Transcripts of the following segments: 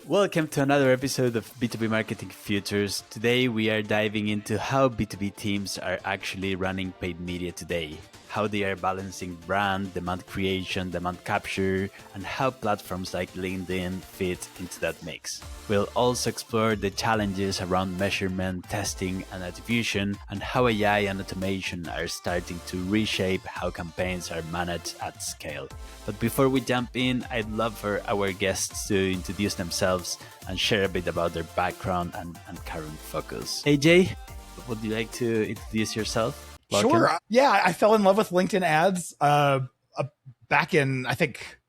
Welcome to another episode of B2B Marketing Futures. Today we are diving into how B2B teams are actually running paid media today, how they are balancing brand, demand creation, demand capture, and how platforms like LinkedIn fit into that mix. We'll also explore the challenges around measurement, testing, and attribution, and how AI and automation are starting to reshape how campaigns are managed at scale. But before we jump in, I'd love for our guests to introduce themselves and share a bit about their background and current focus. AJ, would you like to introduce yourself? Welcome. Sure. Yeah, I fell in love with LinkedIn ads back in, I think,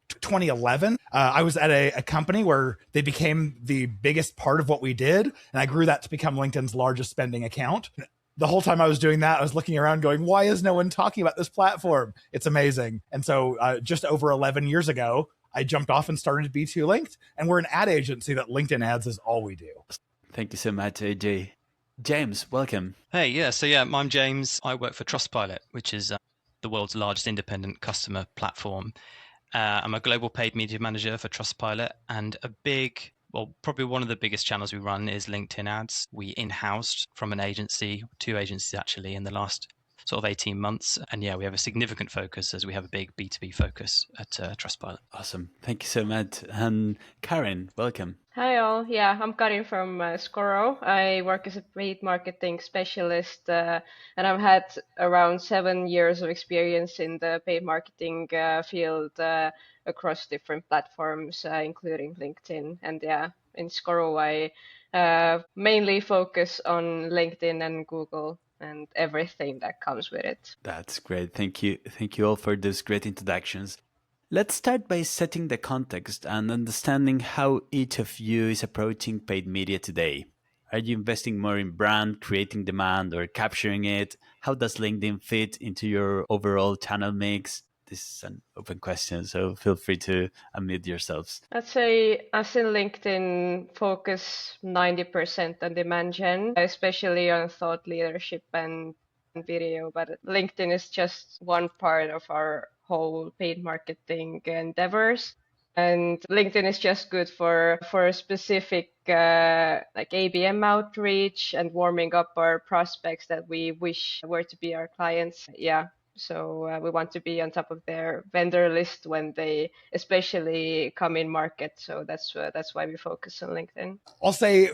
2011. I was at a company where they became the biggest part of what we did, and I grew that to become LinkedIn's largest spending account. The whole time I was doing that, I was looking around going, why is no one talking about this platform? It's amazing. And so just over 11 years ago, I jumped off and started B2 Linked, and we're an ad agency that LinkedIn ads is all we do. Thank you so much, AJ. James, welcome. Hey, I'm James. I work for Trustpilot, which is the world's largest independent customer platform. I'm a global paid media manager for Trustpilot, and probably one of the biggest channels we run is LinkedIn ads. We in-housed from an agency, 2 agencies actually, in the last sort of 18 months. And yeah, we have a significant focus as we have a big B2B focus at Trustpilot. Awesome. Thank you so much. And Karin, welcome. Hi all. Yeah, I'm Karin from Scoro. I work as a paid marketing specialist and I've had around 7 years of experience in the paid marketing field across different platforms, including LinkedIn. And yeah, in Scoro, I mainly focus on LinkedIn and Google and everything that comes with it. That's great. Thank you. Thank you all for those great introductions. Let's start by setting the context and understanding how each of you is approaching paid media today. Are you investing more in brand, creating demand, or capturing it? How does LinkedIn fit into your overall channel mix? This is an open question, so feel free to unmute yourselves. I'd say us in LinkedIn focus 90% on demand gen, especially on thought leadership and video, but LinkedIn is just one part of our whole paid marketing endeavors. And LinkedIn is just good for specific like ABM outreach and warming up our prospects that we wish were to be our clients. Yeah. So we want to be on top of their vendor list when they especially come in market. So that's why we focus on LinkedIn. I'll say,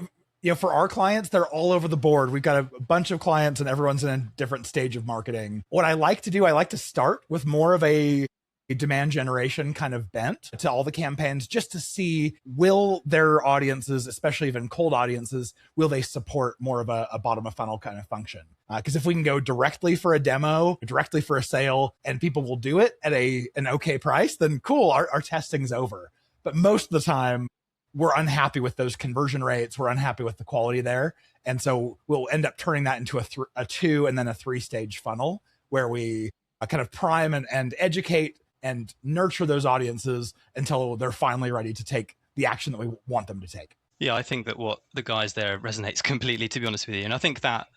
for our clients, they're all over the board. We've got a bunch of clients and everyone's in a different stage of marketing. What I like to do, I like to start with more of a demand generation kind of bent to all the campaigns just to see, will their audiences, especially even cold audiences, will they support more of a bottom of funnel kind of function? Because if we can go directly for a demo, directly for a sale, and people will do it at an okay price, then cool, our testing's over. But most of the time, we're unhappy with those conversion rates. We're unhappy with the quality there. And so we'll end up turning that into a 2 and then a 3-stage funnel where we kind of prime and educate and nurture those audiences until they're finally ready to take the action that we want them to take. Yeah, I think that what the guys there resonates completely, to be honest with you. And I think that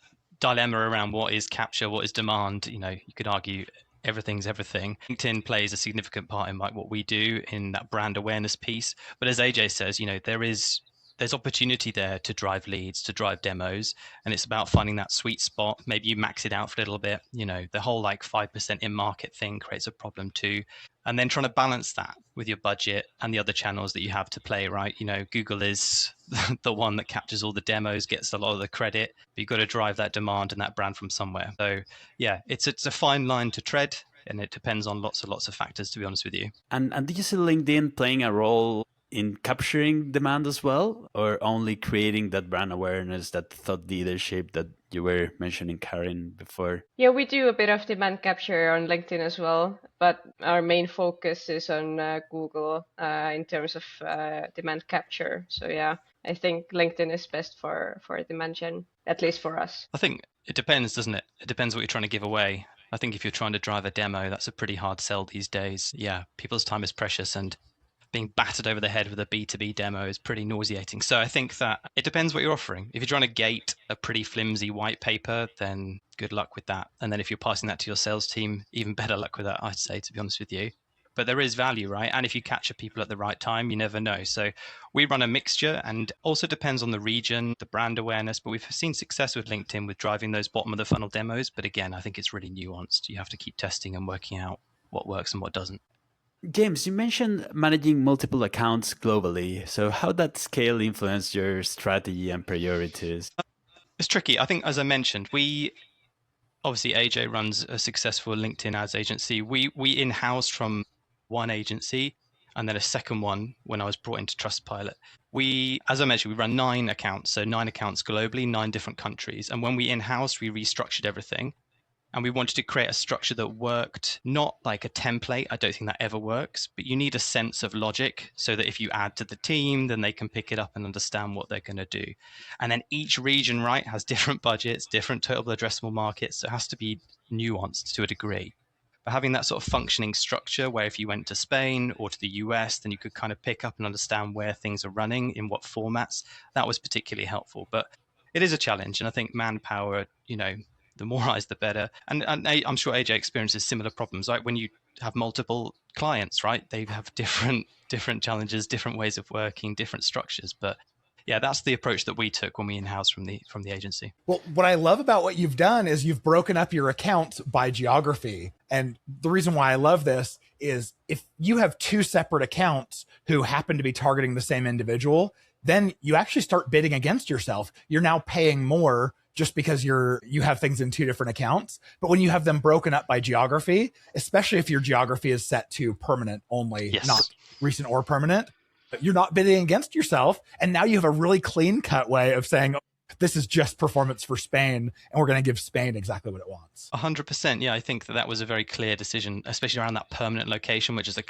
dilemma around what is capture, what is demand, you could argue everything's everything. LinkedIn plays a significant part in like what we do in that brand awareness piece. But as AJ says, there's opportunity there to drive leads, to drive demos, and it's about finding that sweet spot. Maybe you max it out for a little bit. The whole like 5% in market thing creates a problem too. And then trying to balance that with your budget and the other channels that you have to play, right? Google is the one that captures all the demos, gets a lot of the credit, but you've got to drive that demand and that brand from somewhere. So yeah, it's a fine line to tread, and it depends on lots of factors, to be honest with you. And do you see LinkedIn playing a role in capturing demand as well, or only creating that brand awareness, that thought leadership that you were mentioning, Karin, before? Yeah, we do a bit of demand capture on LinkedIn as well, but our main focus is on Google in terms of demand capture. So yeah, I think LinkedIn is best for demand gen, at least for us. I think it depends, doesn't it? It depends what you're trying to give away. I think if you're trying to drive a demo, that's a pretty hard sell these days. Yeah, people's time is precious, and being battered over the head with a B2B demo is pretty nauseating. So I think that it depends what you're offering. If you're trying to gate a pretty flimsy white paper, then good luck with that. And then if you're passing that to your sales team, even better luck with that, I'd say, to be honest with you. but there is value, right? And if you capture people at the right time, you never know. So we run a mixture, and also depends on the region, the brand awareness, but we've seen success with LinkedIn with driving those bottom of the funnel demos. But again, I think it's really nuanced. You have to keep testing and working out what works and what doesn't. James, you mentioned managing multiple accounts globally. So how that scale influence your strategy and priorities? It's tricky. I think, as I mentioned, obviously AJ runs a successful LinkedIn ads agency. We in-housed from one agency and then a second one when I was brought into Trustpilot. As I mentioned, we run 9 accounts, so 9 accounts globally, 9 different countries. And when we in-housed, we restructured everything. And we wanted to create a structure that worked, not like a template. I don't think that ever works, but you need a sense of logic so that if you add to the team, then they can pick it up and understand what they're going to do. And then each region, right, has different budgets, different total addressable markets. So it has to be nuanced to a degree. But having that sort of functioning structure where if you went to Spain or to the US, then you could kind of pick up and understand where things are running, in what formats, that was particularly helpful. But it is a challenge. And I think manpower, the more eyes, the better. And I'm sure AJ experiences similar problems, right? When you have multiple clients, right? They have different challenges, different ways of working, different structures. But yeah, that's the approach that we took when we in-housed from the agency. Well, what I love about what you've done is you've broken up your account by geography. And the reason why I love this is if you have 2 separate accounts who happen to be targeting the same individual, then you actually start bidding against yourself. You're now paying more just because you have things in 2 different accounts. But when you have them broken up by geography, especially if your geography is set to permanent only, yes, not recent or permanent, you're not bidding against yourself. And now you have a really clean cut way of saying, this is just performance for Spain, and we're going to give Spain exactly what it wants. 100%. Yeah, I think that was a very clear decision, especially around that permanent location, which is one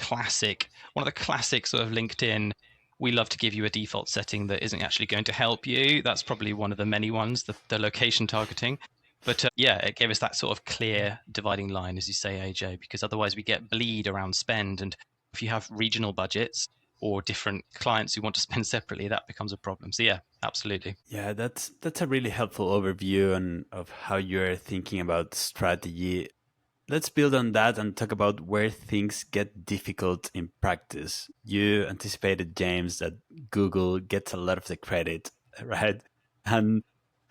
of the classic sort of LinkedIn. We love to give you a default setting that isn't actually going to help you. That's probably one of the many ones, the location targeting. But it gave us that sort of clear dividing line, as you say, AJ, because otherwise we get bleed around spend. And if you have regional budgets or different clients who want to spend separately, that becomes a problem. So yeah, absolutely. Yeah, that's a really helpful overview of how you're thinking about strategy. Let's build on that and talk about where things get difficult in practice. You anticipated, James, that Google gets a lot of the credit, right? And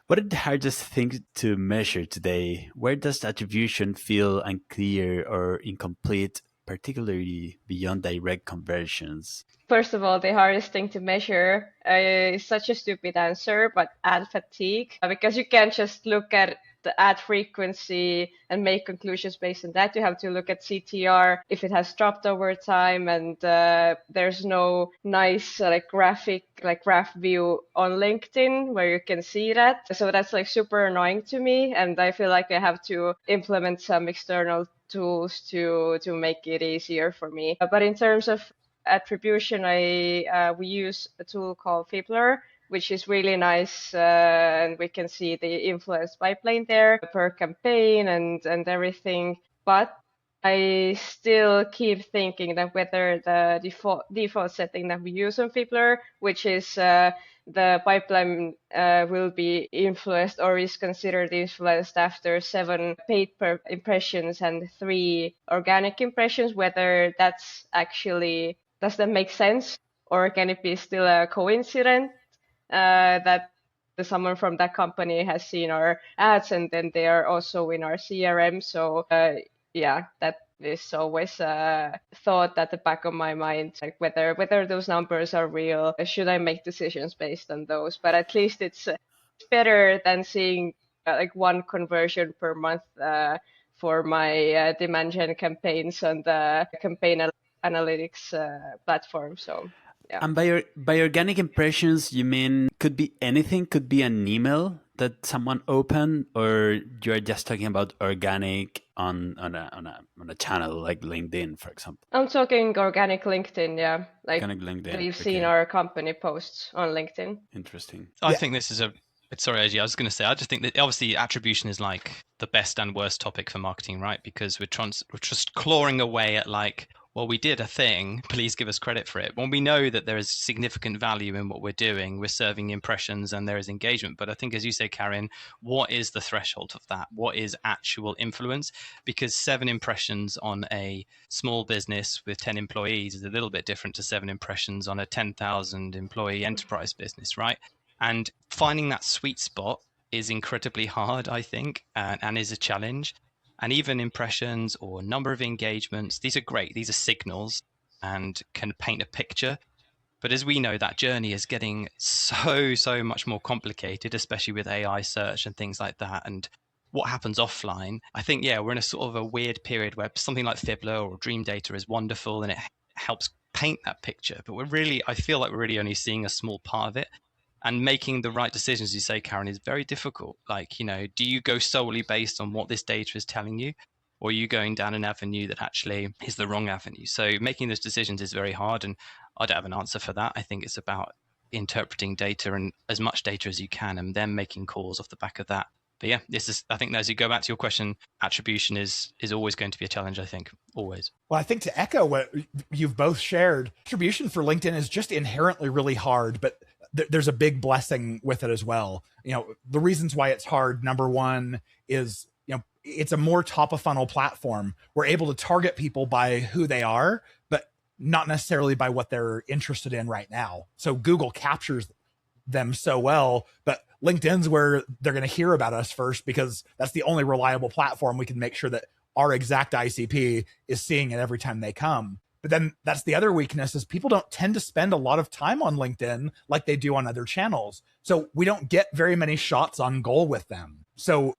what are the hardest things to measure today? Where does attribution feel unclear or incomplete, particularly beyond direct conversions? First of all, the hardest thing to measure is such a stupid answer, but ad fatigue, because you can't just look at the ad frequency and make conclusions based on that. You have to look at CTR, if it has dropped over time, and there's no nice graph view on LinkedIn where you can see that. So that's super annoying to me, and I feel like I have to implement some external tools to make it easier for me. But in terms of attribution, we use a tool called Fibbler, which is really nice, and we can see the influence pipeline there per campaign and everything. But I still keep thinking that whether the default setting that we use on Fibbler, which is the pipeline will be influenced or is considered influenced after 7 paid impressions and 3 organic impressions, whether that's actually, does that make sense? Or can it be still a coincidence that someone from that company has seen our ads and then they are also in our CRM? So that is always a thought at the back of my mind, whether those numbers are real. Should I make decisions based on those? But at least it's better than seeing 1 conversion per month for my demand gen campaigns on the campaign analytics platform. So yeah. And by organic impressions, you mean could be anything? Could be an email that someone opened, or you're just talking about organic on a channel like LinkedIn, for example? I'm talking organic LinkedIn, yeah. Organic LinkedIn. You've seen our company posts on LinkedIn. Interesting. I think this is sorry, AJ, I was going to say, I just think that obviously attribution is the best and worst topic for marketing, right? Because we're just clawing away at well, we did a thing, please give us credit for it. When we know that there is significant value in what we're doing, we're serving impressions and there is engagement. But I think, as you say, Karin, what is the threshold of that? What is actual influence? Because 7 impressions on a small business with 10 employees is a little bit different to 7 impressions on a 10,000 employee enterprise business, right? And finding that sweet spot is incredibly hard, I think, and is a challenge. And even impressions or number of engagements, these are great. These are signals and can paint a picture. But as we know, that journey is getting so much more complicated, especially with AI search and things like that. And what happens offline, I think, we're in a sort of a weird period where something like Fibbler or Dream Data is wonderful and it helps paint that picture. But I feel like we're really only seeing a small part of it. And making the right decisions, you say, Karin, is very difficult. Like, do you go solely based on what this data is telling you? Or are you going down an avenue that actually is the wrong avenue? So making those decisions is very hard. And I don't have an answer for that. I think it's about interpreting data and as much data as you can and then making calls off the back of that. But I think as you go back to your question, attribution is always going to be a challenge, I think, always. Well, I think to echo what you've both shared, attribution for LinkedIn is just inherently really hard, but there's a big blessing with it as well. The reasons why it's hard, number one is, it's a more top of funnel platform. We're able to target people by who they are, but not necessarily by what they're interested in right now. So Google captures them so well, but LinkedIn's where they're going to hear about us first, because that's the only reliable platform we can make sure that our exact ICP is seeing it every time they come. But then that's the other weakness, is people don't tend to spend a lot of time on LinkedIn like they do on other channels. So we don't get very many shots on goal with them. So,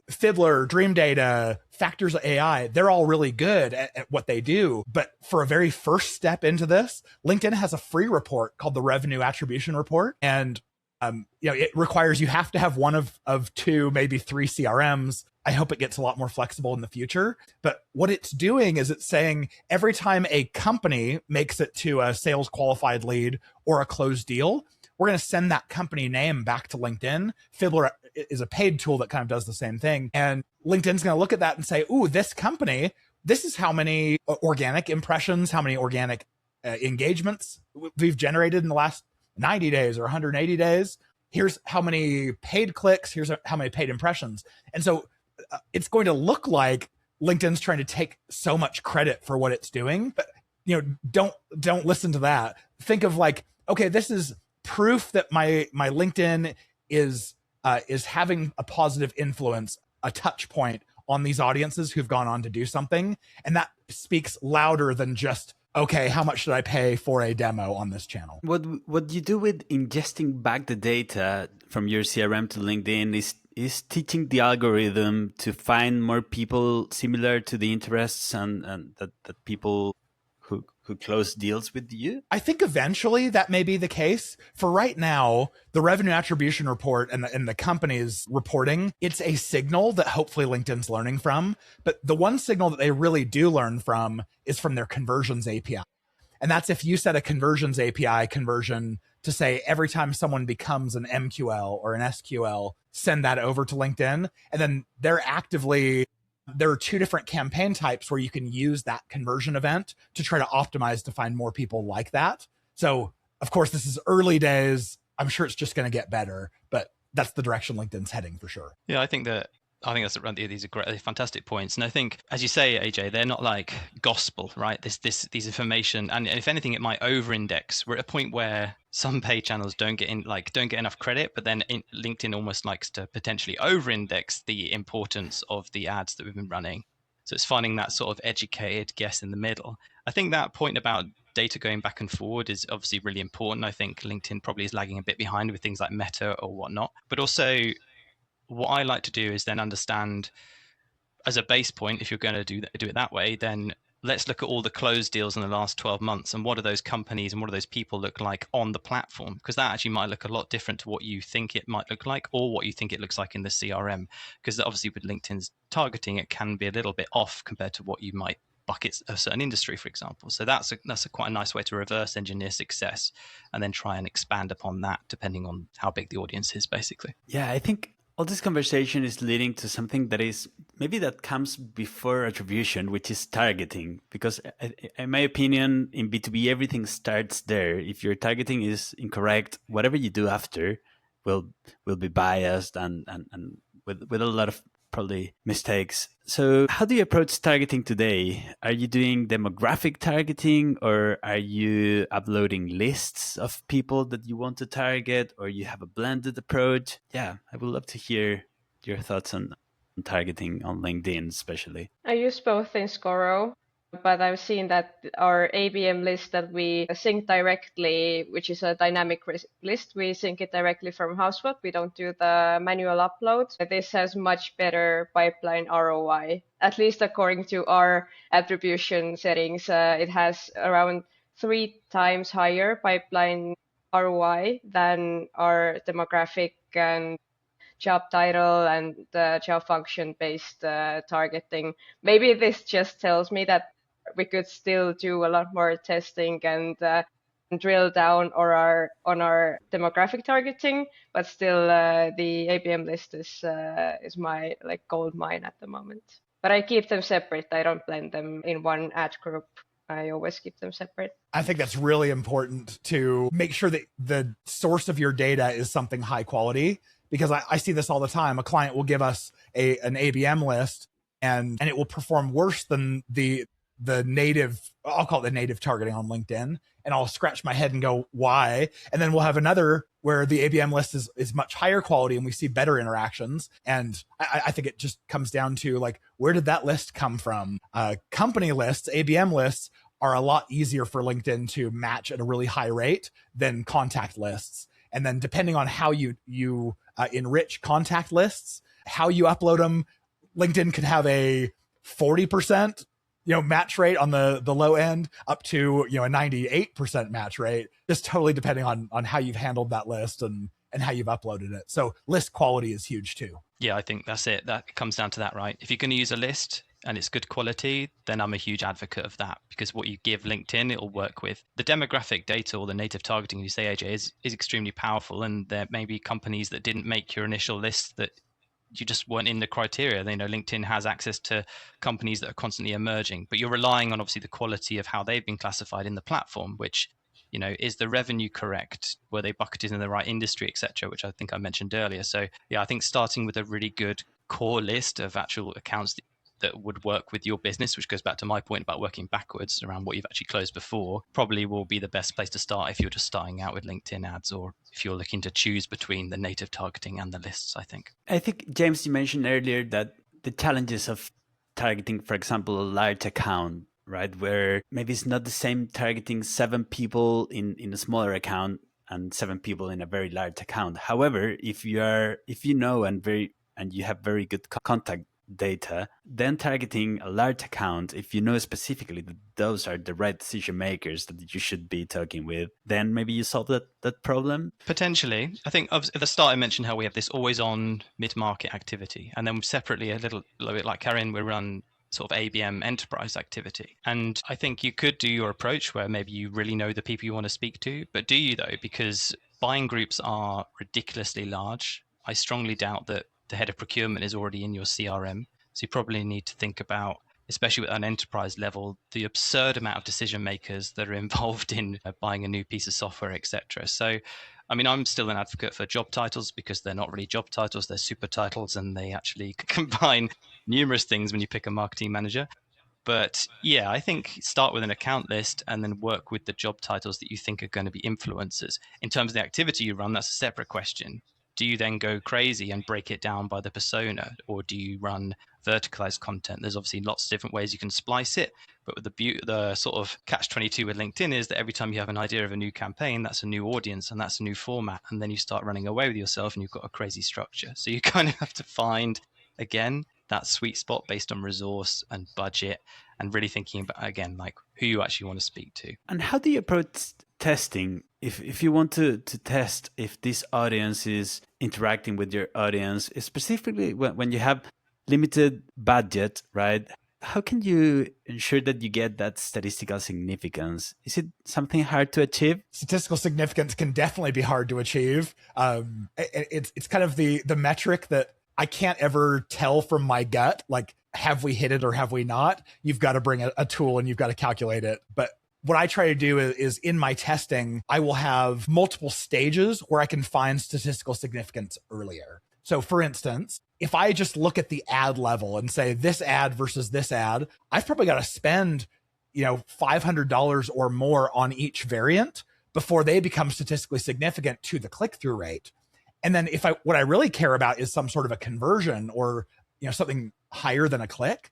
Fibbler, Dream Data, Factors AI, they're all really good at what they do. But for a very first step into this, LinkedIn has a free report called the Revenue Attribution Report. And it requires you have to have one of 2, maybe 3 CRMs. I hope it gets a lot more flexible in the future. But what it's doing is it's saying every time a company makes it to a sales qualified lead or a closed deal, we're going to send that company name back to LinkedIn. Fibbler is a paid tool that kind of does the same thing. And LinkedIn's going to look at that and say, ooh, this company, this is how many organic impressions, how many organic engagements we've generated in the last 90 days or 180 days. Here's how many paid clicks. Here's how many paid impressions. And so it's going to look like LinkedIn's trying to take so much credit for what it's doing. But, don't listen to that. Think of like, okay, this is proof that my LinkedIn is having a positive influence, a touch point on these audiences who've gone on to do something. And that speaks louder than just, okay, how much should I pay for a demo on this channel? What you do with ingesting back the data from your CRM to LinkedIn is teaching the algorithm to find more people similar to the interests and that people who close deals with you? I think eventually that may be the case. For right now, the revenue attribution report and the company's reporting, it's a signal that hopefully LinkedIn's learning from. But the one signal that they really do learn from is from their conversions API. And that's if you set a conversions API conversion to say every time someone becomes an MQL or an SQL, send that over to LinkedIn. And then there are 2 different campaign types where you can use that conversion event to try to optimize to find more people like that. So, of course, this is early days. I'm sure it's just going to get better, but that's the direction LinkedIn's heading for sure. Yeah, I think these are great, fantastic points. And I think, as you say, AJ, they're not like gospel, right? These information, and if anything, it might over-index. We're at a point where some paid channels don't get enough credit, but then LinkedIn almost likes to potentially over-index the importance of the ads that we've been running. So it's finding that sort of educated guess in the middle. I think that point about data going back and forward is obviously really important. I think LinkedIn probably is lagging a bit behind with things like Meta or whatnot, but also what I like to do is then understand as a base point, if you're going to do it that way, then let's look at all the closed deals in the last 12 months and what do those companies and what do those people look like on the platform? Because that actually might look a lot different to what you think it might look like or what you think it looks like in the CRM. Because obviously with LinkedIn's targeting, it can be a little bit off compared to what you might bucket a certain industry, for example. So that's quite a nice way to reverse engineer success and then try and expand upon that depending on how big the audience is, basically. Yeah, I think all this conversation is leading to something that is maybe that comes before attribution, which is targeting. Because in my opinion, in B2B, everything starts there. If your targeting is incorrect, whatever you do after will be biased and with a lot of probably mistakes. So how do you approach targeting today? Are you doing demographic targeting, or are you uploading lists of people that you want to target, or you have a blended approach? Yeah, I would love to hear your thoughts on targeting on LinkedIn, especially. I use both in Scoro, but I've seen that our ABM list that we sync directly, which is a dynamic list, we sync it directly from HubSpot. We don't do the manual upload. This has much better pipeline ROI, at least according to our attribution settings. It has around 3 times higher pipeline ROI than our demographic and job title and the job function based targeting. Maybe this just tells me that we could still do a lot more testing and drill down on our demographic targeting, but still the ABM list is my like gold mine at the moment. But I keep them separate. I don't blend them in one ad group. I always keep them separate. I think that's really important to make sure that the source of your data is something high quality, because I see this all the time. A client will give us an ABM list and it will perform worse than the native, I'll call it the native targeting on LinkedIn. And I'll scratch my head and go, why? And then we'll have another where the ABM list is much higher quality and we see better interactions. And I think it just comes down to like, where did that list come from? Company lists, ABM lists are a lot easier for LinkedIn to match at a really high rate than contact lists. And then depending on how you enrich contact lists, how you upload them, LinkedIn could have a 40% match rate on the low end up to a 98% match rate, just totally depending on how you've handled that list and how you've uploaded it. So list quality is huge too. Yeah, I think that's it. That comes down to that, right? If you're going to use a list and it's good quality, then I'm a huge advocate of that, because what you give LinkedIn, it'll work with. The demographic data or the native targeting, you say, AJ, is extremely powerful. And there may be companies that didn't make your initial list that you just weren't in the criteria. LinkedIn has access to companies that are constantly emerging, but you're relying on obviously the quality of how they've been classified in the platform, which, is the revenue correct? Were they bucketed in the right industry, etc., which I think I mentioned earlier. So yeah, I think starting with a really good core list of actual accounts that would work with your business, which goes back to my point about working backwards around what you've actually closed before, probably will be the best place to start if you're just starting out with LinkedIn ads, or if you're looking to choose between the native targeting and the lists, I think. James, you mentioned earlier that the challenges of targeting, for example, a large account, right, where maybe it's not the same targeting 7 people in a smaller account and 7 people in a very large account. However, if you know and you have very good contact data, then targeting a large account, if you know specifically that those are the right decision makers that you should be talking with, then maybe you solve that problem. Potentially. I think at the start I mentioned how we have this always on mid-market activity, and then separately a little bit like Karin, we run sort of ABM enterprise activity. And I think you could do your approach where maybe you really know the people you want to speak to, but do you though? Because buying groups are ridiculously large. I strongly doubt that the head of procurement is already in your CRM. So you probably need to think about, especially at an enterprise level, the absurd amount of decision makers that are involved in buying a new piece of software, etc. So, I'm still an advocate for job titles because they're not really job titles, they're super titles, and they actually combine numerous things when you pick a marketing manager. But yeah, I think start with an account list and then work with the job titles that you think are going to be influencers. In terms of the activity you run, that's a separate question. Do you then go crazy and break it down by the persona, or do you run verticalized content? There's obviously lots of different ways you can splice it, but with the sort of catch-22 with LinkedIn is that every time you have an idea of a new campaign, that's a new audience and that's a new format, and then you start running away with yourself and you've got a crazy structure. So you kind of have to find, again, that sweet spot based on resource and budget, and really thinking about, again, like who you actually want to speak to. And how do you approach testing? If you want to test if this audience is interacting with your audience, specifically when you have limited budget, right? how can you ensure that you get that statistical significance? Is it something hard to achieve? Statistical significance can definitely be hard to achieve. It's kind of the metric that I can't ever tell from my gut, like, have we hit it or have we not? You've got to bring a tool and you've got to calculate it. But what I try to do is in my testing, I will have multiple stages where I can find statistical significance earlier. So for instance, if I just look at the ad level and say this ad versus this ad, I've probably got to spend, $500 or more on each variant before they become statistically significant to the click-through rate. And then what I really care about is some sort of a conversion or, something higher than a click.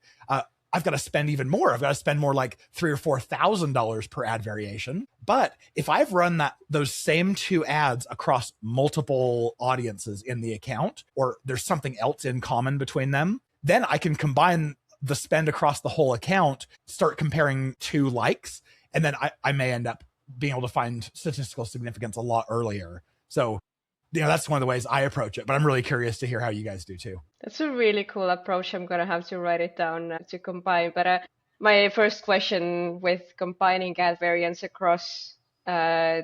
I've got to spend even more. I've got to spend more like $3,000 or $4,000 per ad variation. But if I've run those same two ads across multiple audiences in the account, or there's something else in common between them, then I can combine the spend across the whole account, start comparing two likes, and then I may end up being able to find statistical significance a lot earlier. So, that's one of the ways I approach it, but I'm really curious to hear how you guys do too. That's a really cool approach. I'm going to have to write it down to combine. But my first question with combining ad variants across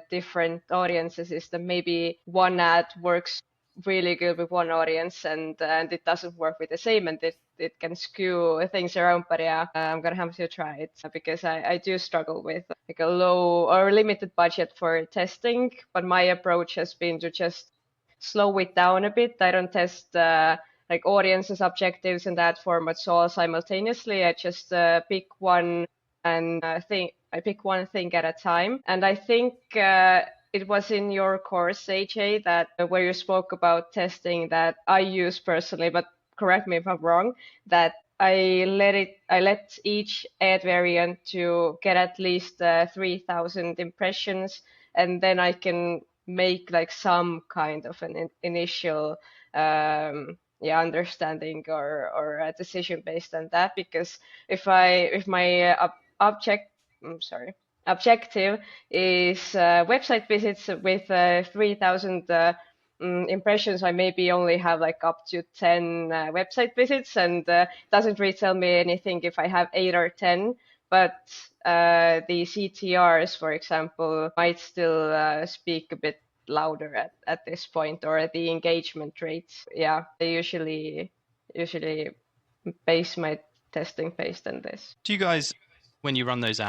different audiences is that maybe one ad works really good with one audience and it doesn't work with the same, and it can skew things around. But yeah, I'm going to have to try it because I do struggle with like a low or limited budget for testing. But my approach has been to just slow it down a bit. I don't test like audiences, objectives, and ad formats all simultaneously. I just pick one and I pick one thing at a time. And I think it was in your course, AJ, that where you spoke about testing that I use personally, but correct me if I'm wrong, that I let each ad variant to get at least 3,000 impressions, and then I can make like some kind of an initial understanding or a decision based on that. Because if my objective is website visits with 3,000 impressions, I maybe only have like up to 10 website visits, and doesn't really tell me anything if I have 8 or 10. But the CTRs, for example, might still speak a bit louder at this point, or the engagement rates. Yeah, I usually base my testing based on this. Do you guys, when you run those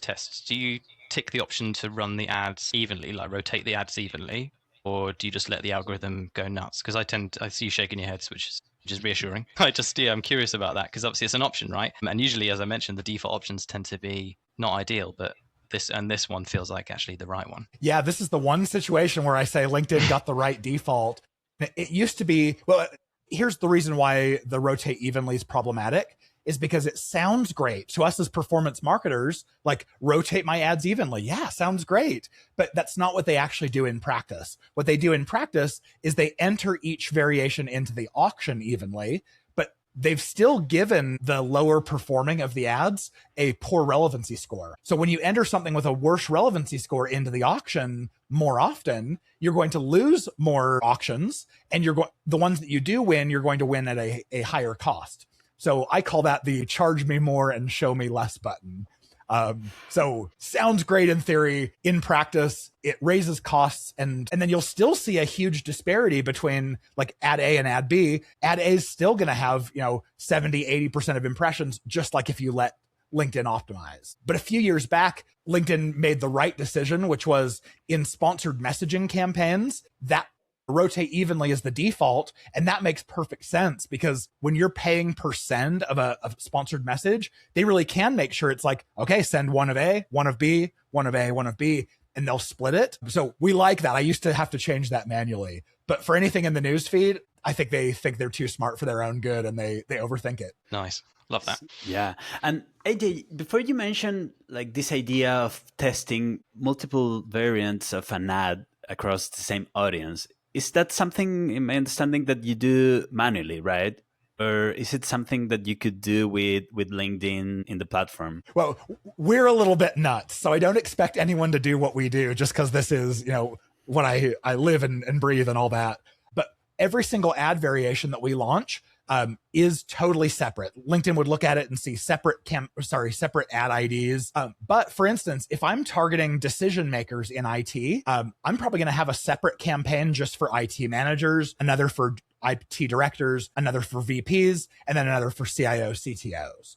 tests, do you tick the option to run the ads evenly, like rotate the ads evenly, or do you just let the algorithm go nuts? Because I see you shaking your heads, which is reassuring. I'm curious about that, because obviously it's an option, right? And usually, as I mentioned, the default options tend to be not ideal, but this one feels like actually the right one. Yeah, this is the one situation where I say LinkedIn got the right default. It used to be, well, here's the reason why the rotate evenly is problematic, is because it sounds great to us as performance marketers, like rotate my ads evenly. Yeah, sounds great. But that's not what they actually do in practice. What they do in practice is they enter each variation into the auction evenly, but they've still given the lower performing of the ads a poor relevancy score. So when you enter something with a worse relevancy score into the auction more often, you're going to lose more auctions, and the ones that you do win, you're going to win at a higher cost. So I call that the charge me more and show me less button. So sounds great in theory. In practice, it raises costs, and then you'll still see a huge disparity between like ad A and ad B. Ad A is still going to have, 70, 80% of impressions, just like if you let LinkedIn optimize. But a few years back, LinkedIn made the right decision, which was in sponsored messaging campaigns, that rotate evenly is the default. And that makes perfect sense, because when you're paying per send of a sponsored message, they really can make sure it's like, okay, send one of A, one of B, one of A, one of B, and they'll split it. So we like that. I used to have to change that manually. But for anything in the newsfeed, I think they think they're too smart for their own good, and they overthink it. Nice. Love that. Yeah. And AJ, before you mentioned like this idea of testing multiple variants of an ad across the same audience, is that something, in my understanding, that you do manually, right? Or is it something that you could do with LinkedIn in the platform? Well, we're a little bit nuts, so I don't expect anyone to do what we do just because this is, what I live and breathe and all that. But every single ad variation that we launch, is totally separate. LinkedIn would look at it and see separate ad IDs. But for instance, if I'm targeting decision makers in IT, I'm probably going to have a separate campaign just for IT managers, another for IT directors, another for VPs, and then another for CIOs, CTOs.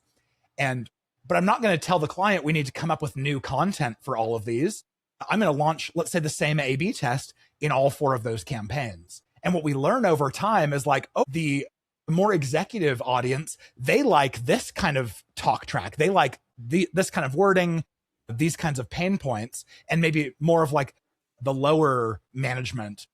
But I'm not going to tell the client we need to come up with new content for all of these. I'm going to launch, let's say, the same A/B test in all 4 of those campaigns. And what we learn over time is like, the more executive audience, they like this kind of talk track. They like this kind of wording, these kinds of pain points, and maybe more of like the lower management,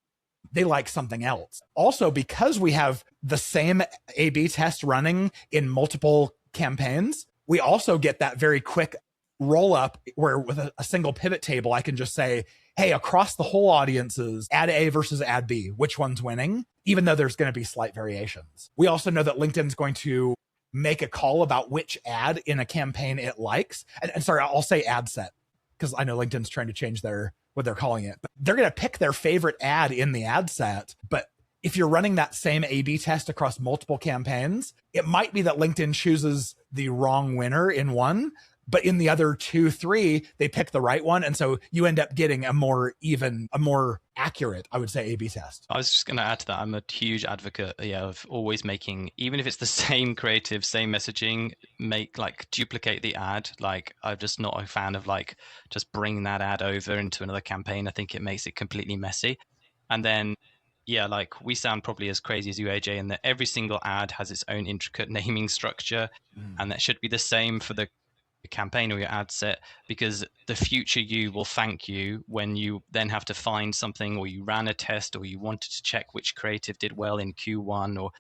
they like something else. Also, because we have the same A/B test running in multiple campaigns, we also get that very quick roll up where with a single pivot table, I can just say, hey, across the whole audiences, ad A versus ad B, which one's winning, even though there's going to be slight variations. We also know that LinkedIn's going to make a call about which ad in a campaign it likes. And sorry, I'll say ad set, because I know LinkedIn's trying to change what they're calling it. But they're going to pick their favorite ad in the ad set. But if you're running that same A/B test across multiple campaigns, it might be that LinkedIn chooses the wrong winner in one, but in the other 2, 3, they pick the right one. And so you end up getting a more accurate, I would say, A/B test. I was just going to add to that. I'm a huge advocate of always making, even if it's the same creative, same messaging, duplicate the ad. Like, I'm just not a fan of just bringing that ad over into another campaign. I think it makes it completely messy. And then, we sound probably as crazy as you, AJ, in that every single ad has its own intricate naming structure. And that should be the same for the campaign or your ad set, because the future you will thank you when you then have to find something, or you ran a test, or you wanted to check which creative did well in Q1, or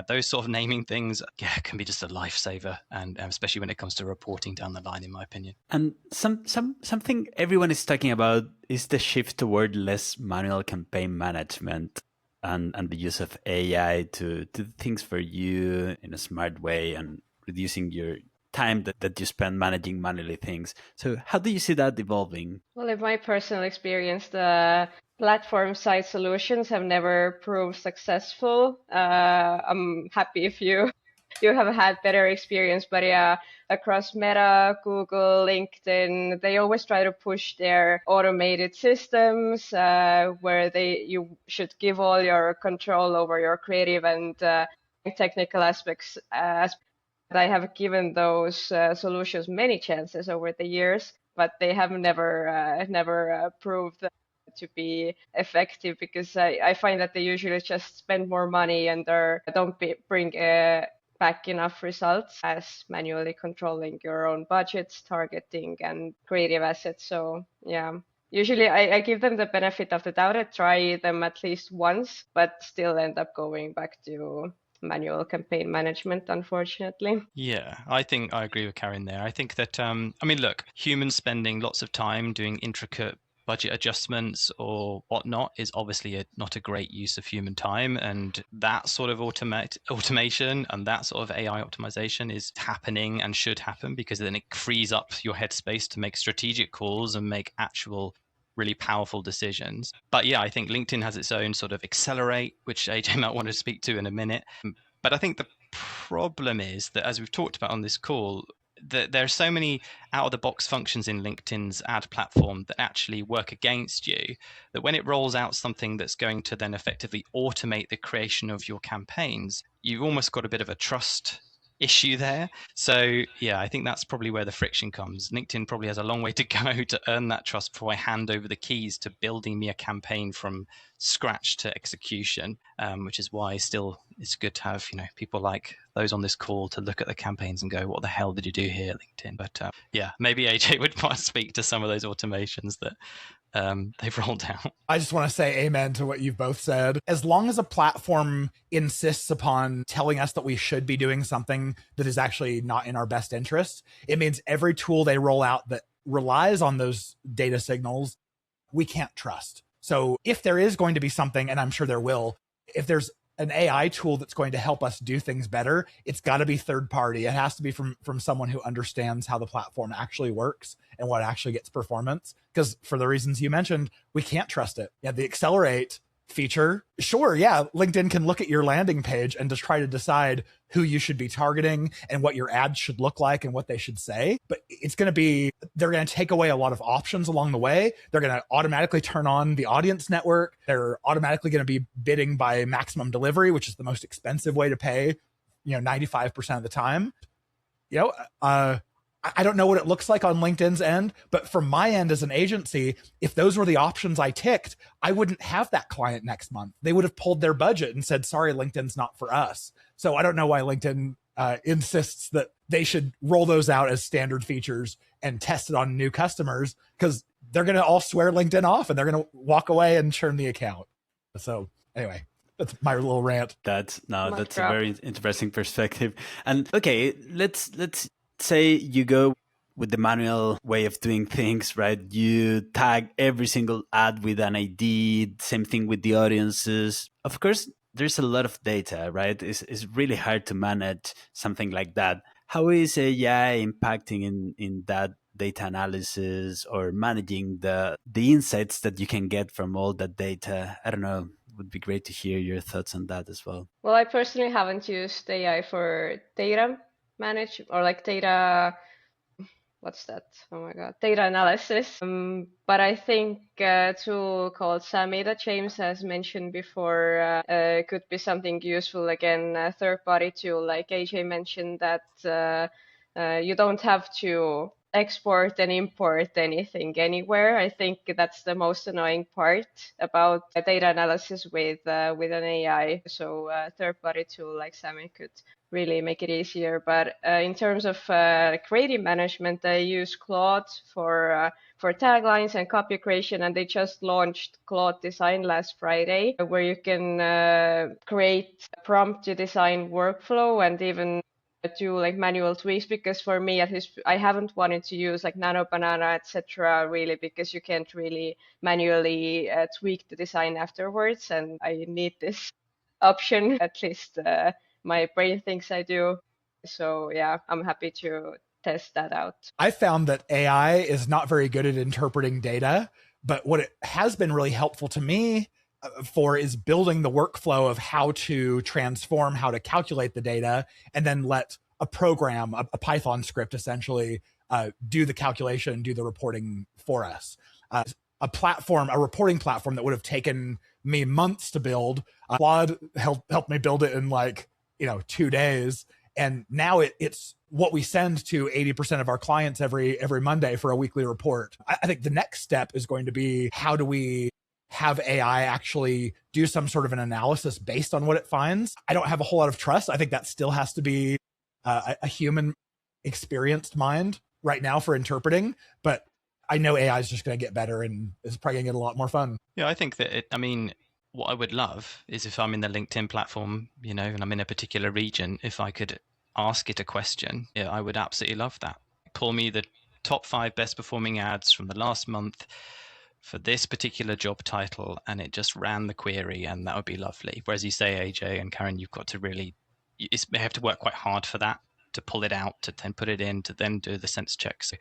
those sort of naming things can be just a lifesaver, and especially when it comes to reporting down the line, in my opinion. And something everyone is talking about is the shift toward less manual campaign management and the use of AI to do things for you in a smart way and reducing your time that you spend managing manually things. So how do you see that evolving? Well, in my personal experience, the platform side solutions have never proved successful. I'm happy if you have had better experience, but across Meta, Google, LinkedIn, they always try to push their automated systems where you should give all your control over your creative and technical aspects. I have given those solutions many chances over the years, but they have never proved to be effective, because I find that they usually just spend more money and don't bring back enough results as manually controlling your own budgets, targeting, and creative assets. So usually I give them the benefit of the doubt. I try them at least once, but still end up going back to manual campaign management, unfortunately. Yeah, I think I agree with Karin there. I think that, look, humans spending lots of time doing intricate budget adjustments or whatnot is obviously not a great use of human time. And that sort of automation and that sort of AI optimization is happening and should happen, because then it frees up your headspace to make strategic calls and make actual really powerful decisions. But I think LinkedIn has its own sort of accelerate, which AJ might want to speak to in a minute. But I think the problem is that, as we've talked about on this call, that there are so many out-of-the-box functions in LinkedIn's ad platform that actually work against you, that when it rolls out something that's going to then effectively automate the creation of your campaigns, you've almost got a bit of a trust issue there. So I think that's probably where the friction comes. LinkedIn probably has a long way to go to earn that trust before I hand over the keys to building me a campaign from scratch to execution, which is why still it's good to have people like those on this call to look at the campaigns and go, what the hell did you do here, LinkedIn? But maybe AJ would want to speak to some of those automations that they've rolled out. I just want to say amen to what you've both said. As long as a platform insists upon telling us that we should be doing something that is actually not in our best interest, it means every tool they roll out that relies on those data signals, we can't trust. So if there is going to be something, and I'm sure there will, if there's an AI tool that's going to help us do things better, it's got to be third party. It has to be from someone who understands how the platform actually works and what actually gets performance. Because for the reasons you mentioned, we can't trust it. The accelerate feature, sure, yeah, LinkedIn can look at your landing page and just try to decide who you should be targeting and what your ads should look like and what they should say. But they're going to take away a lot of options along the way. They're going to automatically turn on the audience network. They're automatically going to be bidding by maximum delivery, which is the most expensive way to pay, 95% of the time. I don't know what it looks like on LinkedIn's end, but from my end as an agency, if those were the options I ticked, I wouldn't have that client next month. They would have pulled their budget and said, sorry, LinkedIn's not for us. So I don't know why LinkedIn insists that they should roll those out as standard features and test it on new customers, because they're going to all swear LinkedIn off and they're going to walk away and churn the account. So anyway, that's my little rant. That's a very interesting perspective. And okay, let's say you go with the manual way of doing things, right? You tag every single ad with an ID, same thing with the audiences. Of course, there's a lot of data, right? It's really hard to manage something like that. How is AI impacting in that data analysis or managing the insights that you can get from all that data? I don't know. It would be great to hear your thoughts on that as well. Well, I personally haven't used AI for data manage or like data, what's that? Oh my God, data analysis. But I think a tool called Sammy that James has mentioned before could be something useful. Again, a third-party tool, like AJ mentioned, that you don't have to export and import anything anywhere. I think that's the most annoying part about data analysis with an AI. So a third-party tool like Sammy could really make it easier. But in terms of creative management, I use Claude for taglines and copy creation, and they just launched Claude Design last Friday, where you can create a prompt to design workflow and even do like manual tweaks, because for me at least I haven't wanted to use like Nano Banana, etc. really, because you can't really manually tweak the design afterwards, and I need this option, at least my brain thinks I do. So yeah, I'm happy to test that out. I found that AI is not very good at interpreting data, but what it has been really helpful to me for is building the workflow of how to transform, how to calculate the data, and then let a program, a Python script essentially, do the calculation, do the reporting for us. A reporting platform that would have taken me months to build, Claude helped me build it in like 2 days. And now it's what we send to 80% of our clients every Monday for a weekly report. I think the next step is going to be, how do we have AI actually do some sort of an analysis based on what it finds? I don't have a whole lot of trust. I think that still has to be a human experienced mind right now for interpreting, but I know AI is just going to get better and it's probably going to get a lot more fun. Yeah, I think that what I would love is if I'm in the LinkedIn platform, and I'm in a particular region, if I could ask it a question. Yeah, I would absolutely love that. Pull me the top 5 best performing ads from the last month for this particular job title, and it just ran the query, and that would be lovely. Whereas you say, AJ and Karin, you've got to really, you have to work quite hard for that, to pull it out, to then put it in, to then do the sense checks. So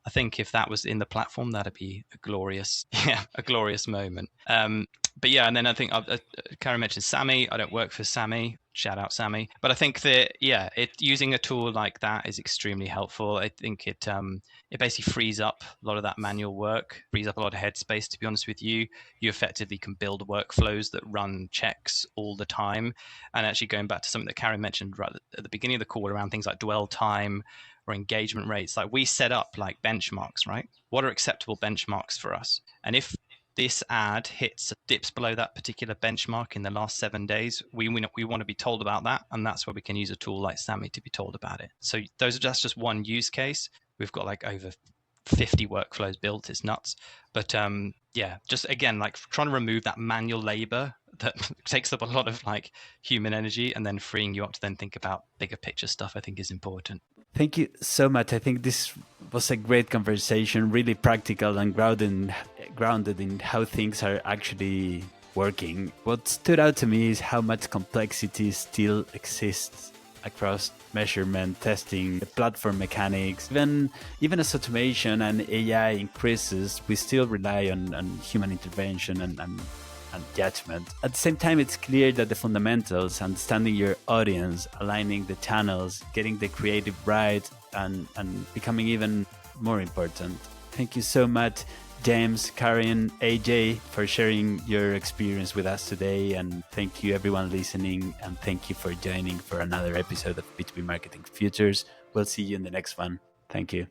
I think if that was in the platform, that'd be a glorious moment. But yeah, and then I think Karin mentioned Sammy. I don't work for Sammy. Shout out Sammy. But I think that using a tool like that is extremely helpful. I think it basically frees up a lot of that manual work, frees up a lot of headspace. To be honest with you, you effectively can build workflows that run checks all the time. And actually, going back to something that Karin mentioned right at the beginning of the call around things like dwell time or engagement rates, like we set up like benchmarks, right? What are acceptable benchmarks for us? And if this ad dips below that particular benchmark in the last 7 days, we want to be told about that, and that's where we can use a tool like Sammy to be told about it. So that's just one use case. We've got like over 50 workflows built. It's nuts. But just again, like trying to remove that manual labor that takes up a lot of like human energy, and then freeing you up to then think about bigger picture stuff, I think is important. Thank you so much. I think this was a great conversation, really practical and grounded in how things are actually working. What stood out to me is how much complexity still exists across measurement, testing, the platform mechanics. Even as automation and AI increases, we still rely on human intervention and and judgment. At the same time, it's clear that the fundamentals, understanding your audience, aligning the channels, getting the creative right, and becoming even more important. Thank you so much, James, Karin, AJ, for sharing your experience with us today. And thank you everyone listening. And thank you for joining for another episode of B2B Marketing Futures. We'll see you in the next one. Thank you.